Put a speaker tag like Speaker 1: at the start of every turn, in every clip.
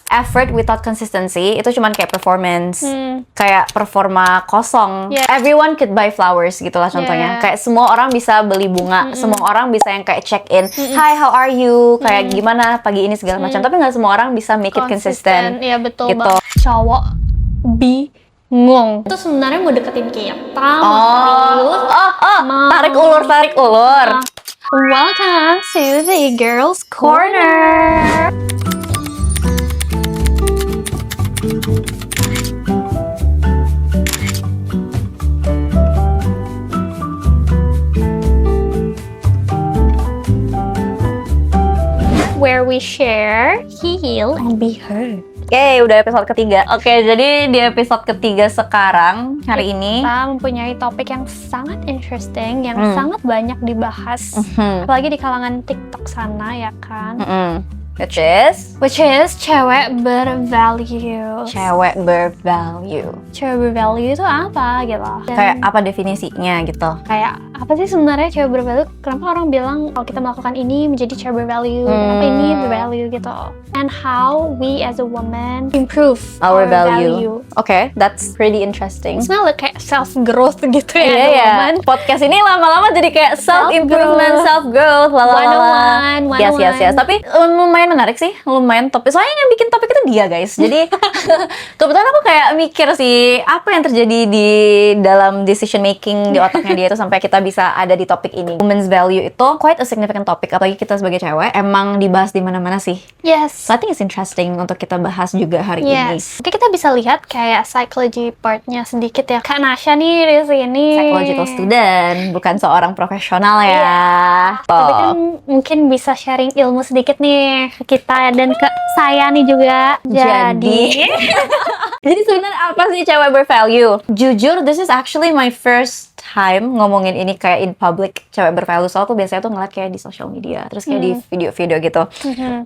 Speaker 1: effort without consistency itu cuman kayak performance, kayak performa kosong. Everyone could buy flowers gitulah contohnya. Kayak semua orang bisa beli bunga, semua orang bisa yang kayak check in, hi how are you, kayak gimana pagi ini segala macam. Tapi nggak semua orang bisa make it consistent.
Speaker 2: Iya betul
Speaker 1: gitu.
Speaker 2: banget. Cowok bingung. Itu sebenarnya mau deketin kita,
Speaker 1: Tarik ulur.
Speaker 2: Welcome to the Girls Corner. Where we share, heal, and be heard.
Speaker 1: Oke, udah episode ketiga. Oke, jadi di episode ketiga sekarang, hari ini
Speaker 2: kita mempunyai topik yang sangat interesting, yang sangat banyak dibahas, apalagi di kalangan TikTok sana, ya kan?
Speaker 1: Which is
Speaker 2: cewek bervalue.
Speaker 1: Cewek bervalue.
Speaker 2: Cewek bervalue itu apa gitu? Dan
Speaker 1: Kayak apa definisinya gitu?
Speaker 2: kayak apa sih sebenarnya cewek bervalue? Kenapa orang bilang kalau kita melakukan ini menjadi cewek bervalue? Kenapa ini bervalue gitu? And how we as a woman improve
Speaker 1: Our value. Oke, that's pretty interesting.
Speaker 2: It's not like kayak self growth gitu ya,
Speaker 1: Iya ya.
Speaker 2: woman.
Speaker 1: Podcast ini lama-lama jadi kayak self improvement, self growth, lalala.
Speaker 2: 101.
Speaker 1: Yes. Tapi lumayan menarik sih, lumayan topik. Soalnya yang bikin topik itu dia, guys. Jadi kebetulan aku kayak mikir sih apa yang terjadi di dalam decision making di otaknya dia itu sampai kita bisa ada di topik ini. Women's value itu quite a significant topic, apalagi kita sebagai cewek emang dibahas di mana-mana sih.
Speaker 2: Yes.
Speaker 1: So I think it's interesting untuk kita bahas juga hari ini.
Speaker 2: Yes. Oke, kita bisa lihat kayak psychology part-nya sedikit ya. Kak Nasya nih di sini.
Speaker 1: Psychological student, bukan seorang profesional ya.
Speaker 2: Tapi kan mungkin bisa sharing ilmu sedikit nih ke kita dan ke saya nih juga.
Speaker 1: Jadi sebenarnya apa sih cewek bervalue? Jujur, this is actually my first time ngomongin ini kayak in public, cewek bervalue. Soalnya aku biasanya tuh ngeliat kayak di social media, terus kayak di video-video gitu.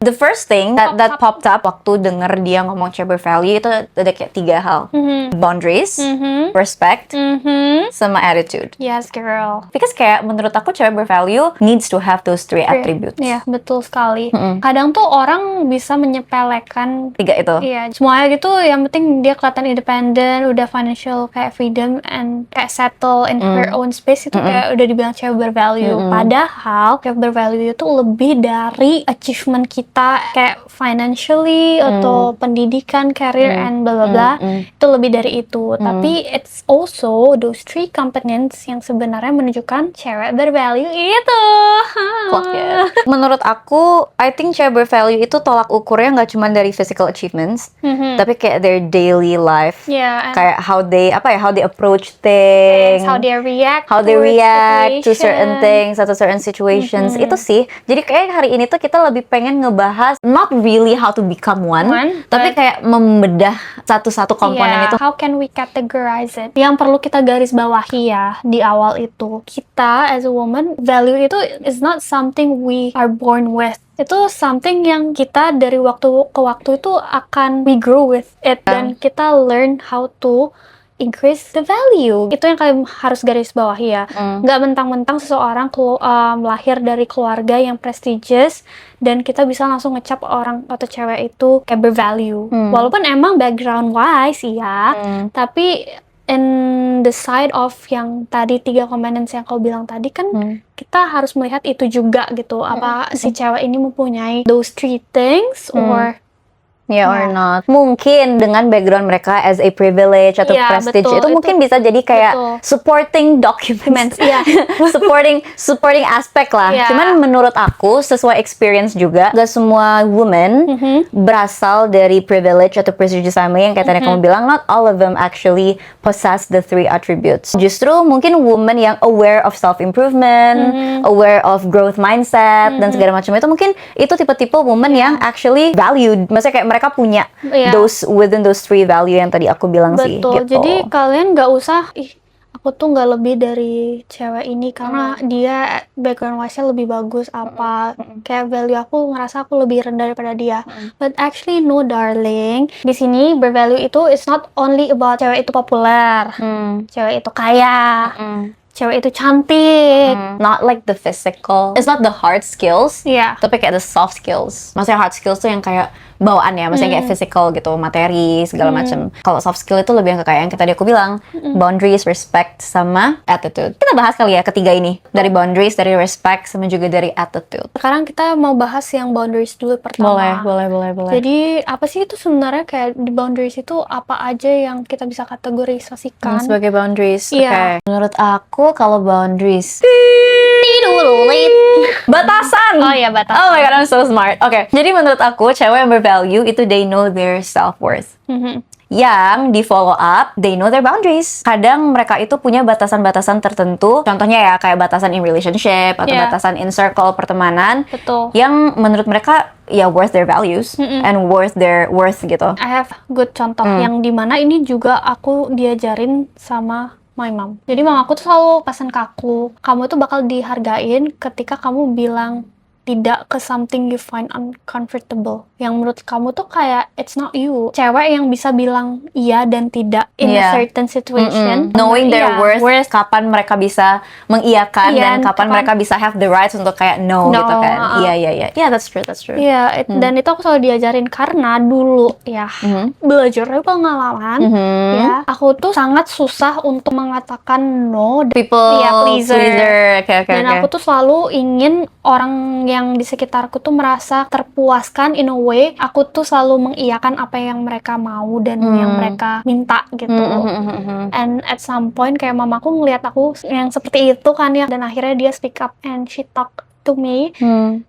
Speaker 1: The first thing that popped up waktu denger dia ngomong cewek bervalue itu ada kayak 3 hal. Boundaries, respect, sama attitude.
Speaker 2: Yes, girl.
Speaker 1: Because kayak menurut aku cewek bervalue needs to have those 3 attributes.
Speaker 2: Iya, betul sekali. Kadang tuh orang bisa menyepelekan
Speaker 1: 3 itu.
Speaker 2: iya, semuanya gitu, yang penting dia kelihatan independen, udah financial kayak freedom and kayak settle in her own space, itu kayak udah dibilang cewek bervalue. Padahal cewek bervalue itu lebih dari achievement kita kayak financially atau pendidikan, career and bla bla bla. Itu lebih dari itu. Tapi it's also those 3 components yang sebenarnya menunjukkan cewek bervalue itu.
Speaker 1: Menurut aku, I think cewek bervalue itu tolak ukurnya nggak cuma dari physical achievements, tapi kayak their daily life, kayak how they approach things,
Speaker 2: how they react
Speaker 1: to certain things atau certain situations. Itu sih. Jadi kayak hari ini tuh kita lebih pengen ngebahas not really how to become one, tapi kayak membedah satu-satu komponen itu.
Speaker 2: How can we categorize it? Yang perlu kita garis bawahi ya di awal itu, kita as a woman, value itu is not something we are born with. Itu something yang kita dari waktu ke waktu itu we grow with it, dan kita learn how to increase the value. Itu yang kalian harus garis bawahi ya. Nggak mentang-mentang seseorang lahir dari keluarga yang prestigious dan kita bisa langsung ngecap orang atau cewek itu kayak bervalue. Walaupun emang background wise ya, tapi in the side of yang tadi 3 components yang kau bilang tadi kan, kita harus melihat itu juga gitu. Apa si cewek ini mempunyai those 3 things or
Speaker 1: or not. Mungkin dengan background mereka as a privilege atau prestige, itu mungkin bisa jadi kayak supporting documents, supporting aspek lah. Cuman menurut aku, sesuai experience juga, gak semua women berasal dari privilege atau prestigious family yang kayak tadi kamu bilang. Not all of them actually possess the 3 attributes. Justru mungkin women yang aware of self-improvement, aware of growth mindset, dan segala macam itu, mungkin itu tipe-tipe women yang actually valued. Maksudnya kayak mereka punya within those 3 value yang tadi aku bilang sih.
Speaker 2: Betul.
Speaker 1: Gitu.
Speaker 2: Jadi kalian nggak usah, aku tuh nggak lebih dari cewek ini karena dia background wise-nya lebih bagus apa. Kayak value aku ngerasa aku lebih rendah daripada dia. But actually no, darling. Di sini bervalue itu it's not only about cewek itu populer, cewek itu kaya, cewek itu cantik.
Speaker 1: Not like the physical. It's not the hard skills.
Speaker 2: Iya.
Speaker 1: Tapi kayak the soft skills. Maksudnya hard skills tuh yang kayak bawaan ya, maksudnya kayak physical gitu, materi segala macam. Kalau soft skill itu lebih yang ke kayak yang tadi aku bilang, boundaries, respect, sama attitude. Kita bahas kali ya ketiga ini, dari boundaries, dari respect, sama juga dari attitude.
Speaker 2: Sekarang kita mau bahas yang boundaries dulu pertama.
Speaker 1: Boleh.
Speaker 2: Jadi apa sih itu sebenarnya, kayak di boundaries itu apa aja yang kita bisa kategorisasikan
Speaker 1: Sebagai boundaries,
Speaker 2: Iya.
Speaker 1: oke. Menurut aku kalau boundaries, batasan.
Speaker 2: Oh iya, batasan.
Speaker 1: Oh my god, I'm so smart. Oke, jadi menurut aku cewek yang bervalue itu they know their self-worth. Yang di follow up, they know their boundaries. Kadang mereka itu punya batasan-batasan tertentu. Contohnya ya kayak batasan in relationship atau batasan in circle pertemanan.
Speaker 2: Betul.
Speaker 1: Yang menurut mereka ya worth their values and worth their worth gitu.
Speaker 2: I have good contoh yang dimana ini juga aku diajarin sama my mom. Jadi mama aku tuh selalu pesan ke aku, kamu tuh bakal dihargain ketika kamu bilang tidak ke something you find uncomfortable. Yang menurut kamu tuh kayak it's not you. Cewek yang bisa bilang iya dan tidak in a certain situation.
Speaker 1: Knowing their worth, kapan mereka bisa mengiyakan dan kapan mereka bisa have the rights untuk kayak no gitu kan. Iya. Yeah, that's true.
Speaker 2: Iya, dan itu aku selalu diajarin karena dulu ya belajar dari pengalaman ya, aku tuh sangat susah untuk mengatakan no.
Speaker 1: People
Speaker 2: pleaser.
Speaker 1: Okay.
Speaker 2: Dan aku tuh selalu ingin orang yang di sekitarku tuh merasa terpuaskan in a way. Aku tuh selalu mengiyakan apa yang mereka mau dan yang mereka minta gitu. And at some point kayak mamaku ngeliat aku yang seperti itu kan ya, dan akhirnya dia speak up and she talk to me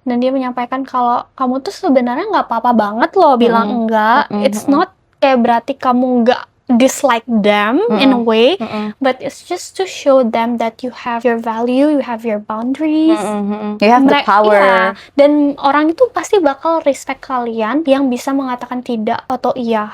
Speaker 2: dan dia menyampaikan kalau kamu tuh sebenarnya nggak apa-apa banget loh bilang enggak. It's not kayak berarti kamu nggak dislike them in a way, but it's just to show them that you have your value, you have your boundaries,
Speaker 1: you have the power.
Speaker 2: Iya. Dan orang itu pasti bakal respect kalian yang bisa mengatakan tidak atau iya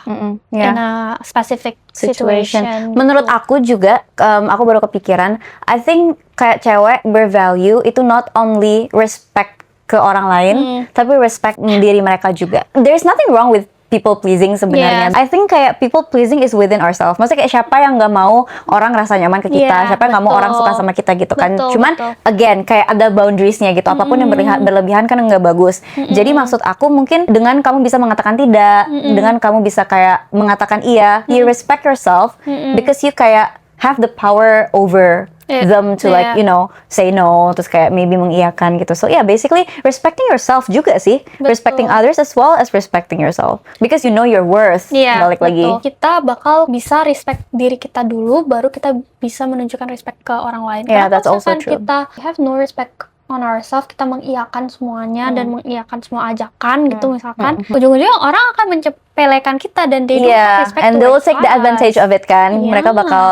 Speaker 2: in a specific situation.
Speaker 1: Menurut aku juga, aku baru kepikiran, I think kayak cewek bervalue itu not only respect ke orang lain, tapi respect diri mereka juga. There's nothing wrong with people pleasing sebenarnya. I think kayak people pleasing is within ourselves. Maksudnya kayak siapa yang nggak mau orang rasa nyaman ke kita, siapa yang nggak mau orang suka sama kita gitu kan. Cuman again kayak ada boundariesnya gitu. Apapun yang berlebihan kan nggak bagus. Jadi maksud aku mungkin dengan kamu bisa mengatakan tidak, dengan kamu bisa kayak mengatakan iya, you respect yourself because you kayak have the power over them to like you know say no, terus kayak maybe mengiyakan gitu. So yeah, basically respecting yourself juga sih. Respecting others as well as respecting yourself because you know your worth. Balik lagi
Speaker 2: kita bakal bisa respect diri kita dulu, baru kita bisa menunjukkan respect ke orang lain.
Speaker 1: Yeah, that's also true.
Speaker 2: Kita have no respect on ourselves, kita mengiyakan semuanya dan mengiyakan semua ajakan gitu misalkan, ujung-ujungnya orang akan mencepelekan kita dan they don't respect
Speaker 1: and they will take the advantage of it kan. Mereka bakal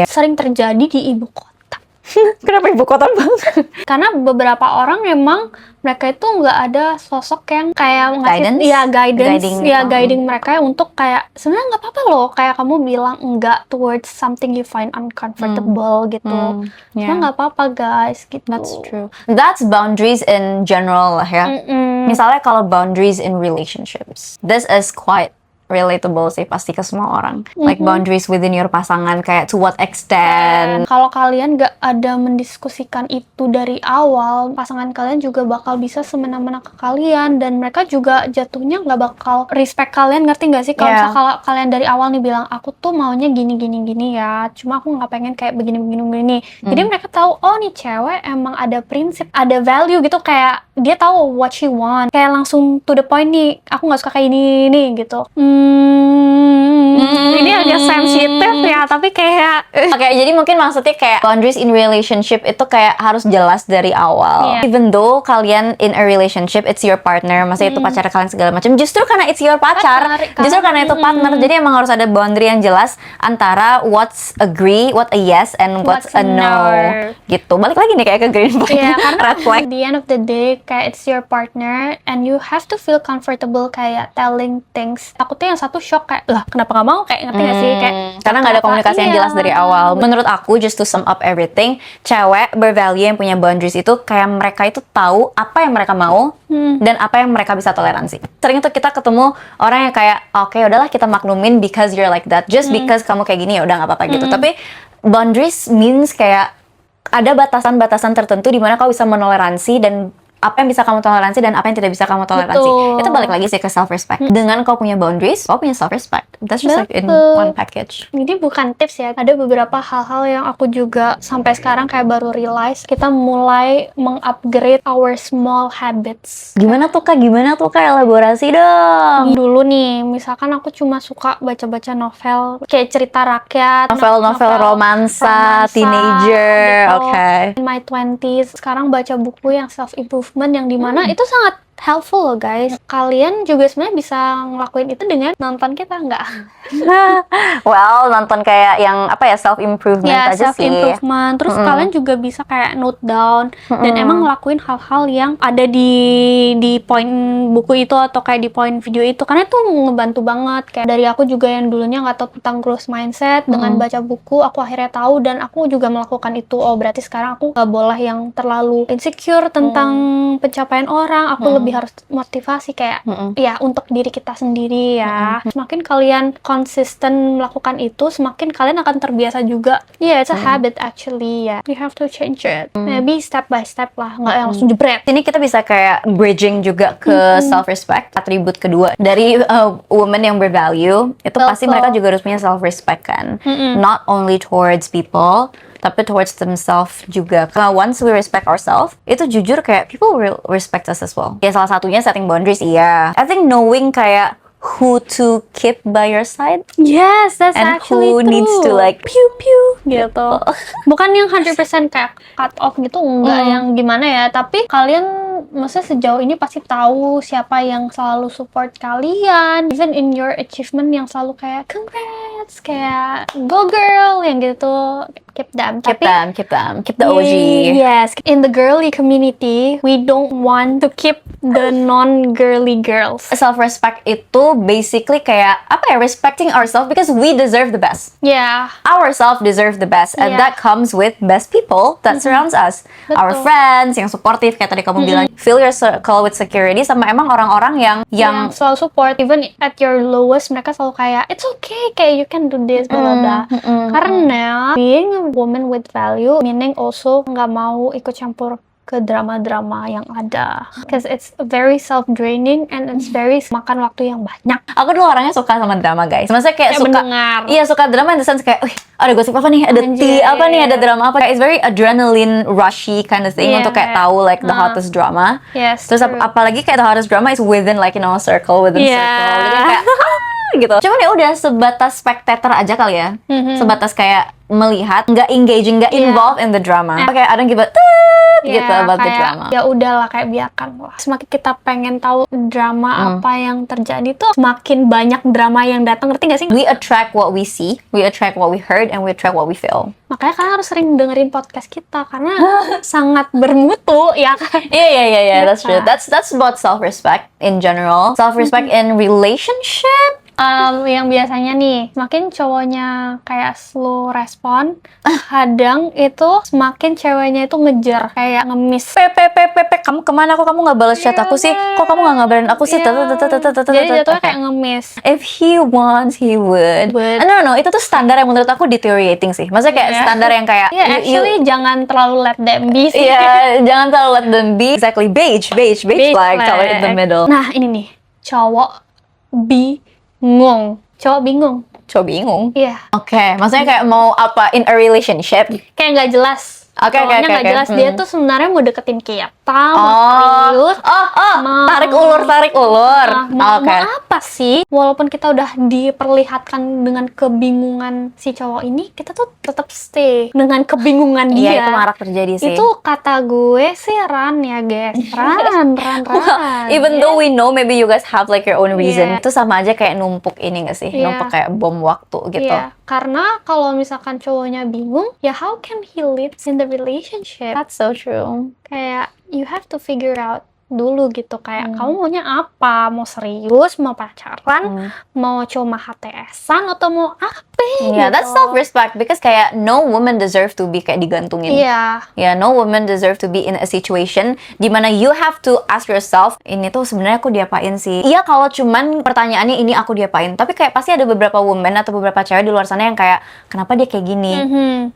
Speaker 2: sering terjadi di ibu kota.
Speaker 1: Kenapa ibu kota banget?
Speaker 2: Karena beberapa orang memang mereka itu nggak ada sosok yang kayak ngasih guiding mereka untuk kayak sebenarnya nggak apa-apa loh kayak kamu bilang enggak towards something you find uncomfortable gitu. Cuma nggak apa-apa guys gitu.
Speaker 1: That's true. That's boundaries in general lah ya. Misalnya kalau boundaries in relationships, this is quite relatable sih pasti ke semua orang. Like boundaries within your pasangan, kayak to what extent.
Speaker 2: Kalau kalian gak ada mendiskusikan itu dari awal, pasangan kalian juga bakal bisa semena-mena ke kalian dan mereka juga jatuhnya gak bakal respect kalian, ngerti gak sih? Kalau misalnya kalian dari awal nih bilang aku tuh maunya gini ya, cuma aku gak pengen kayak begini. Jadi mereka tahu oh nih cewek emang ada prinsip, ada value gitu, kayak dia tahu what she want, kayak langsung to the point nih, aku gak suka kayak ini nih gitu. Ini agak sensitif ya, tapi kayak
Speaker 1: Oke, jadi mungkin maksudnya kayak boundaries in relationship itu kayak harus jelas dari awal. Even though kalian in a relationship, it's your partner, maksudnya itu pacar kalian segala macam. Justru karena it's your pacar, justru karena itu partner, jadi emang harus ada boundary yang jelas antara what's agree, what a yes, and what's a no. Gitu. Balik lagi nih kayak ke green flag, red flag.
Speaker 2: At the end of the day, kayak it's your partner, and you have to feel comfortable kayak telling things. Takutnya yang satu shock kayak, lah kenapa nggak mau, kayak ngerti nggak sih, kayak
Speaker 1: karena nggak ada komunikasi yang jelas dari awal. Menurut aku, just to sum up everything, cewek bervalue yang punya boundaries itu kayak mereka itu tahu apa yang mereka mau dan apa yang mereka bisa toleransi. Sering tuh kita ketemu orang yang kayak oke, udahlah kita maklumin because you're like that, just because kamu kayak gini ya udah nggak apa-apa gitu. Tapi boundaries means kayak ada batasan-batasan tertentu di mana kau bisa menoleransi dan apa yang bisa kamu toleransi dan apa yang tidak bisa kamu toleransi.
Speaker 2: Betul.
Speaker 1: Itu balik lagi sih ke self respect. Dengan kau punya boundaries, kau punya self respect. That's just like in one package.
Speaker 2: Ini bukan tips ya, ada beberapa hal-hal yang aku juga sampai sekarang kayak baru realize, kita mulai meng-upgrade our small habits.
Speaker 1: Gimana tuh Kak? Elaborasi dong.
Speaker 2: Dulu nih, misalkan aku cuma suka baca-baca novel kayak cerita rakyat,
Speaker 1: Novel romansa, teenager,
Speaker 2: gitu.
Speaker 1: oke.
Speaker 2: In my 20s, sekarang baca buku yang self-improvement yang dimana itu sangat helpful loh guys. Kalian juga sebenarnya bisa ngelakuin itu dengan nonton kita, enggak?
Speaker 1: Well, nonton kayak yang apa ya, self-improvement
Speaker 2: Ya,
Speaker 1: aja sih.
Speaker 2: self-improvement. Terus kalian juga bisa kayak note down dan emang ngelakuin hal-hal yang ada di poin buku itu atau kayak di poin video itu, karena itu ngebantu banget. Kayak dari aku juga yang dulunya nggak tahu tentang growth mindset, dengan baca buku aku akhirnya tahu dan aku juga melakukan itu. Oh, berarti sekarang aku nggak boleh yang terlalu insecure tentang pencapaian orang. Aku lebih harus motivasi kayak ya untuk diri kita sendiri ya. Semakin kalian konsisten melakukan itu, semakin kalian akan terbiasa juga. Yeah, it's a habit actually ya. You have to change it. Maybe step by step lah, nggak yang langsung jebret.
Speaker 1: Ini kita bisa kayak bridging juga ke self-respect. Atribut kedua dari woman yang bervalue, itu pasti mereka juga harus punya self-respect kan. Not only towards people, tapi towards themselves juga. Once we respect ourselves, itu jujur kayak people will respect us as well. Ya salah satunya setting boundaries, iya. I think knowing kayak who to keep by your side.
Speaker 2: Yes, that's
Speaker 1: and
Speaker 2: actually
Speaker 1: who
Speaker 2: true.
Speaker 1: needs to like
Speaker 2: pew pew gitu. Bukan yang 100% kayak cut off gitu, enggak yang gimana ya, tapi kalian maksudnya sejauh ini pasti tahu siapa yang selalu support kalian, even in your achievement yang selalu kayak congrats, kayak go girl yang gitu. Keep them.
Speaker 1: Keep the OG.
Speaker 2: Yes, in the girly community, we don't want to keep the non-girly girls.
Speaker 1: Self-respect itu basically kayak apa ya, respecting ourselves because we deserve the best.
Speaker 2: Yeah.
Speaker 1: Ourselves deserve the best, and that comes with best people that surrounds us.
Speaker 2: Betul.
Speaker 1: Our friends yang supportive kayak tadi kamu bilang. Fill your circle with security, sama emang orang-orang yang
Speaker 2: selalu support, even at your lowest mereka selalu kayak it's okay, kayak you can do this, blah blah blah. Karena being a woman with value meaning also nggak mau ikut campur ke drama-drama yang ada, because it's very self-draining and it's very makan waktu yang banyak.
Speaker 1: Aku dulu orangnya suka sama drama guys, maksudnya kayak suka
Speaker 2: mendengar.
Speaker 1: Iya, suka drama in the sense kayak, wih, ada gosip apa nih, ada tea apa nih, ada drama apa. It's very adrenaline rushy kind of thing untuk kayak tahu like the hottest drama.
Speaker 2: Yes.
Speaker 1: Terus apalagi kayak the hottest drama is within like a circle within circle. Jadi kayak gitu. Cuman ya udah sebatas spectator aja kali ya. Sebatas kayak melihat, nggak engaging, nggak involved in the drama. Kayak ada yang gitu about the drama.
Speaker 2: Ya udahlah, kayak biarkan lah. Semakin kita pengen tahu drama apa yang terjadi tuh, semakin banyak drama yang datang, ngerti nggak sih?
Speaker 1: We attract what we see, we attract what we heard, and we attract what we feel.
Speaker 2: Makanya kalian harus sering dengerin podcast kita karena sangat bermutu ya kan.
Speaker 1: Yeah, that's true. That's about self-respect in general. Self-respect in relationship.
Speaker 2: Yang biasanya nih, semakin cowoknya kayak slow respon, kadang itu semakin ceweknya itu ngejar, kayak ngemis.
Speaker 1: Kamu kemana kok, kamu nggak balas chat aku sih? Kok kamu nggak ngabarin aku sih?
Speaker 2: Jadi jatuhnya kayak ngemis.
Speaker 1: If he wants, he would. No, itu tuh standar yang menurut aku deteriorating sih. Maksudnya kayak standar yang kayak
Speaker 2: actually jangan terlalu let them be sih.
Speaker 1: Jangan terlalu let them be. Exactly, beige flag, color in the middle.
Speaker 2: Nah, ini nih, cowok bingung.
Speaker 1: Cowok bingung?
Speaker 2: Iya.
Speaker 1: Oke, maksudnya kayak mau apa in a relationship?
Speaker 2: Kayak nggak jelas.
Speaker 1: Oke.
Speaker 2: Nggak jelas. Dia tuh sebenarnya mau deketin kita, mau serius.
Speaker 1: Tarik ulur.
Speaker 2: Mau apa sih? Walaupun kita udah diperlihatkan dengan kebingungan si cowok ini, kita tuh tetap stay dengan kebingungan dia.
Speaker 1: Iya, itu marak terjadi sih.
Speaker 2: Itu kata gue sih run ya guys. Run.
Speaker 1: Even though we know maybe you guys have like your own reason, itu sama aja kayak numpuk ini nggak sih? Numpuk kayak bom waktu gitu.
Speaker 2: Iya, karena kalau misalkan cowoknya bingung, ya how can he lead in the relationship?
Speaker 1: That's so true.
Speaker 2: Kayak you have to figure out dulu gitu, kayak kamu maunya apa, mau serius, mau pacaran, mau cuma HTS-an atau mau apa gitu.
Speaker 1: That's self-respect because kayak no woman deserve to be kayak digantungin. No woman deserve to be in a situation dimana you have to ask yourself, ini tuh sebenarnya aku diapain sih? Iya, kalau cuman pertanyaannya ini aku diapain, tapi kayak pasti ada beberapa woman atau beberapa cewek di luar sana yang kayak, kenapa dia kayak gini?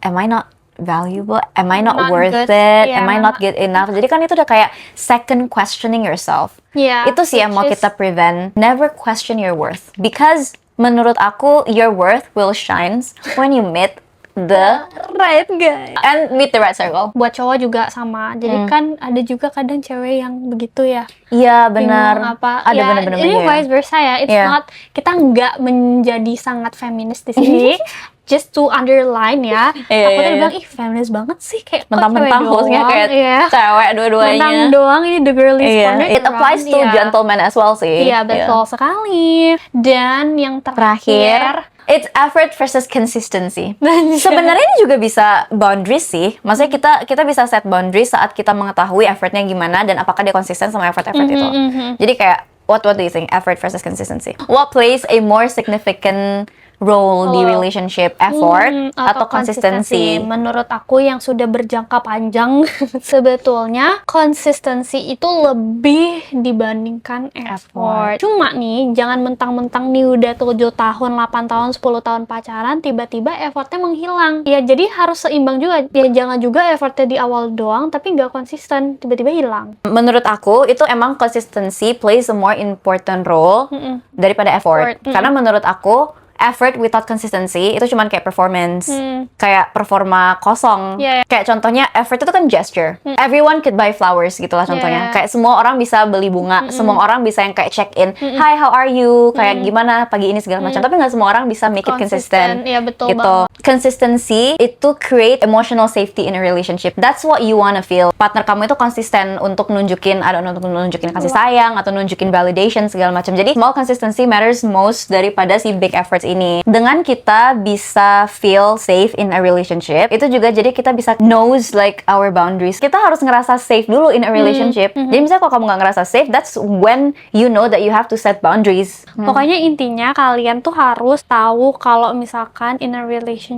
Speaker 1: Am I not valuable? Am I not
Speaker 2: Not
Speaker 1: worth
Speaker 2: good.
Speaker 1: it?
Speaker 2: Yeah.
Speaker 1: Am I not good enough? Jadi kan itu udah kayak second questioning yourself.
Speaker 2: Yeah,
Speaker 1: Itu sih yang mau
Speaker 2: which is-
Speaker 1: kita prevent. Never question your worth. Because menurut aku, your worth will shine when you meet the
Speaker 2: right guys.
Speaker 1: and meet the right circle.
Speaker 2: Buat cowok juga sama. Jadi kan ada juga kadang cewek yang begitu ya.
Speaker 1: Iya benar.
Speaker 2: Bingung apa?
Speaker 1: Ada
Speaker 2: Ya,
Speaker 1: benar-benar
Speaker 2: ini
Speaker 1: ya.
Speaker 2: vice versa ya. It's
Speaker 1: Yeah.
Speaker 2: not, kita nggak menjadi sangat feminis di sini. Just to underline ya.
Speaker 1: Iya,
Speaker 2: Aku tadi
Speaker 1: iya.
Speaker 2: bilang, ih feminis banget sih. Kayak kok
Speaker 1: Mentang-mentang
Speaker 2: cewek
Speaker 1: hostnya
Speaker 2: doang?
Speaker 1: kayak
Speaker 2: Iya.
Speaker 1: cewek dua-duanya.
Speaker 2: Mentang doang ini the girlies
Speaker 1: Iya.
Speaker 2: corner.
Speaker 1: It applies to
Speaker 2: Iya.
Speaker 1: gentlemen as well sih.
Speaker 2: Iya, betul sekali. Dan yang
Speaker 1: Terakhir, it's effort versus consistency. Sebenarnya ini juga bisa boundaries sih. Maksudnya kita bisa set boundaries saat kita mengetahui effortnya gimana dan apakah dia konsisten sama effort-effort itu. Jadi kayak what do you think? Effort versus consistency. What plays a more significant role di relationship? Effort atau consistency?
Speaker 2: Menurut aku yang sudah berjangka panjang sebetulnya konsistensi itu lebih dibandingkan effort. Cuma nih jangan mentang-mentang nih udah 7 tahun, 8 tahun, 10 tahun pacaran tiba-tiba effortnya menghilang. Ya jadi harus seimbang juga. Ya jangan juga effortnya di awal doang tapi nggak konsisten, tiba-tiba hilang.
Speaker 1: Menurut aku itu emang consistency plays a more important role daripada effort. Karena menurut aku effort without consistency itu cuman kayak performance, kayak performa kosong.
Speaker 2: Yeah.
Speaker 1: Kayak contohnya effort itu kan gesture. Everyone could buy flowers gitulah contohnya.
Speaker 2: Yeah.
Speaker 1: Kayak semua orang bisa beli bunga, semua orang bisa yang kayak check in, hi how are you, kayak gimana pagi ini segala macam. Tapi nggak semua orang bisa make it consistent.
Speaker 2: Iya betul
Speaker 1: Gitu.
Speaker 2: banget.
Speaker 1: Consistency itu create emotional safety in a relationship. That's what you wanna feel. Partner kamu itu konsisten untuk nunjukin, untuk nunjukin kasih sayang atau nunjukin validation segala macam. Jadi small consistency matters most daripada si big efforts ini. Dengan kita bisa feel safe in a relationship, itu juga jadi kita bisa knows like our boundaries. Kita harus ngerasa safe dulu in a relationship. Jadi misalnya kalau kamu nggak ngerasa safe, that's when you know that you have to set boundaries.
Speaker 2: Pokoknya intinya kalian tuh harus tahu kalau misalkan in a relationship,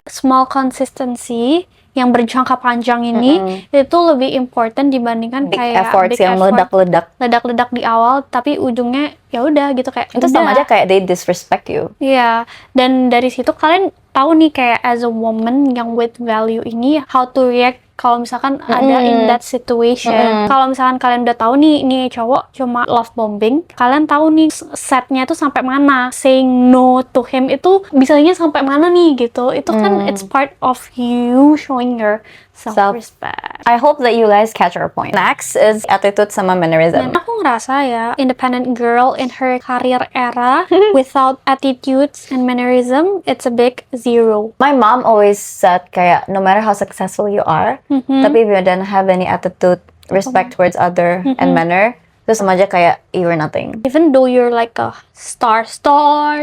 Speaker 2: small consistency yang berjangka panjang ini itu lebih important dibandingkan
Speaker 1: Big
Speaker 2: kayak
Speaker 1: efforts
Speaker 2: big
Speaker 1: yang
Speaker 2: effort,
Speaker 1: meledak-ledak.
Speaker 2: di awal tapi ujungnya ya udah gitu kayak
Speaker 1: Itu sama
Speaker 2: udah.
Speaker 1: aja kayak they disrespect you.
Speaker 2: Iya, dan dari situ kalian tahu nih kayak as a woman yang with value ini how to react kalau misalkan ada in that situation. Kalau misalkan kalian udah tahu nih cowok cuma love bombing, kalian tahu nih setnya tuh sampai mana, saying no to him itu bisanya sampai mana nih gitu. Itu kan it's part of you showing your self-respect.
Speaker 1: I hope that you guys catch our point. Next is attitude sama mannerism.
Speaker 2: Dan aku ngerasa ya, independent girl in her career era without attitudes and mannerism, it's a big zero.
Speaker 1: My mom always said kayak no matter how successful you are, tapi if you don't have any attitude, respect towards other and manner, itu sama aja kayak you're nothing.
Speaker 2: Even though you're like a star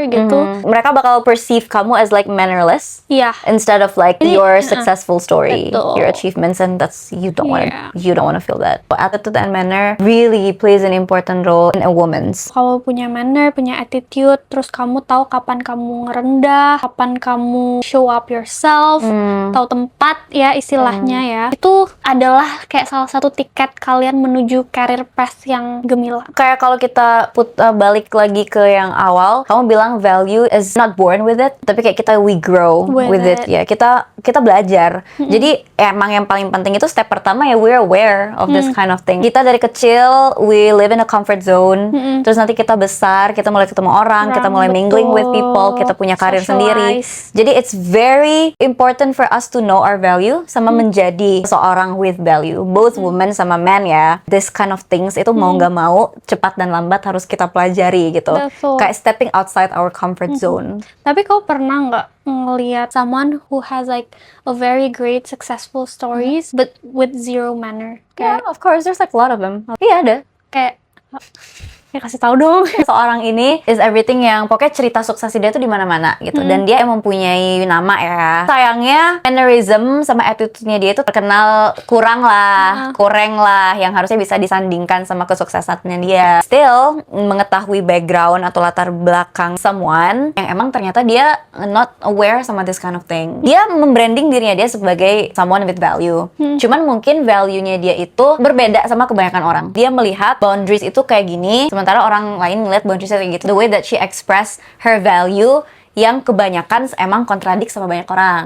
Speaker 2: gitu.
Speaker 1: Mereka bakal perceive kamu as like mannerless
Speaker 2: Iya.
Speaker 1: instead of like your successful story,
Speaker 2: Betul.
Speaker 1: your achievements, and that's you don't want
Speaker 2: Yeah.
Speaker 1: you don't want to feel that. But attitude and manner really plays an important role in a woman's.
Speaker 2: Kalau punya manner, punya attitude, terus kamu tahu kapan kamu ngerendah, kapan kamu show up yourself, tahu tempat ya istilahnya ya. Itu adalah kayak salah satu tiket kalian menuju career path yang gemilang.
Speaker 1: Kayak kalau kita balik lagi ke yang awal, kamu bilang value is not born with it, tapi kayak kita we grow with it. Ya, kita belajar. Jadi emang yang paling penting itu step pertama ya we're aware of this kind of thing. Kita dari kecil we live in a comfort zone. Terus nanti kita besar, kita mulai ketemu orang, kita mulai mingling with people, kita punya karir sendiri. Jadi it's very important for us to know our value sama menjadi seorang with value. Both women sama men ya. This kind of things itu mau nggak mau cepat dan lambat harus kita pelajari gitu.
Speaker 2: Betul.
Speaker 1: Kayak stepping outside our comfort zone.
Speaker 2: Tapi kau pernah nggak ngelihat someone who has like a very great successful stories but with zero manner?
Speaker 1: Yeah,
Speaker 2: Kayak
Speaker 1: of course, there's like a lot of them. Iya ada.
Speaker 2: kayak ya kasih tahu dong.
Speaker 1: Seorang ini is everything yang pokoknya cerita sukses dia tuh di mana-mana gitu. Dan dia emang mempunyai nama ya. Sayangnya mannerism sama attitude-nya dia itu terkenal kurang lah yang harusnya bisa disandingkan sama kesuksesannya dia. Still mengetahui background atau latar belakang someone yang emang ternyata dia not aware sama this kind of thing. Dia membranding dirinya dia sebagai someone with value. Cuman mungkin value-nya dia itu berbeda sama kebanyakan orang. Dia melihat boundaries itu kayak gini, sementara orang lain ngeliat boundaries kayak gitu. The way that she express her value yang kebanyakan emang kontradik sama banyak orang.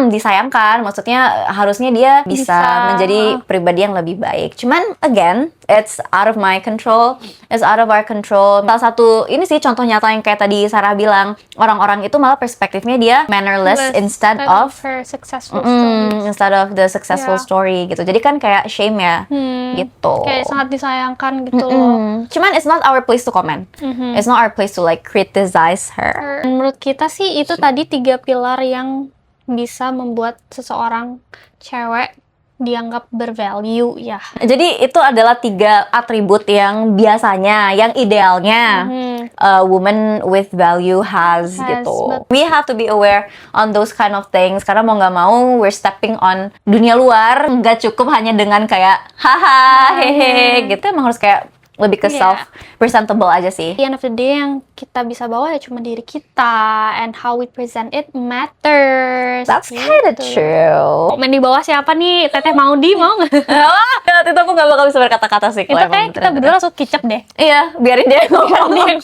Speaker 1: Disayangkan, maksudnya harusnya dia bisa menjadi pribadi yang lebih baik. Cuman again, it's out of my control, it's out of our control. Salah satu ini sih contoh nyata yang kayak tadi Sarah bilang, orang-orang itu malah perspektifnya dia mannerless instead of
Speaker 2: her successful story.
Speaker 1: Instead of the successful story gitu. Jadi kan kayak shame ya, gitu.
Speaker 2: Kayak sangat disayangkan gitu loh.
Speaker 1: Cuman it's not our place to comment. It's not our place to like criticize her.
Speaker 2: Menurut kita sih itu tadi 3 pilar yang bisa membuat seseorang cewek dianggap bervalue ya.
Speaker 1: Jadi itu adalah 3 atribut yang biasanya, yang idealnya a woman with value has gitu. We have to be aware on those kind of things karena mau nggak mau we're stepping on dunia luar. Nggak cukup hanya dengan kayak haha hehe gitu, emang harus kayak lebih ke self presentable aja sih.
Speaker 2: At the end of the day yang kita bisa bawa ya cuma diri kita, and how we present it matters.
Speaker 1: That's kind of true.
Speaker 2: Komen di bawah siapa nih? Teteh Maudi mau nggak?
Speaker 1: Waktu itu aku nggak bakal bisa berkata-kata sih.
Speaker 2: Itu kayak kita berdua langsung kicep deh.
Speaker 1: Iya, biarin dia ngomong.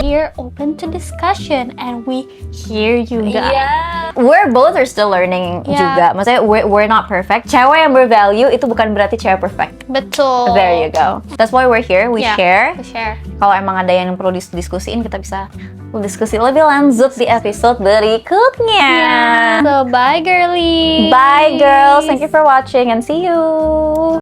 Speaker 2: We're open to discussion and we hear you guys.
Speaker 1: Yeah. We're both are still learning juga. Maksudnya we're not perfect. Cewek yang bervalue itu bukan berarti cewek perfect.
Speaker 2: Betul.
Speaker 1: There you go. That's why we're here. We share. Kalau emang ada yang perlu diskusiin, kita bisa diskusi lebih lanjut di episode berikutnya.
Speaker 2: So bye girlies.
Speaker 1: Bye girls. Thank you for watching and see you.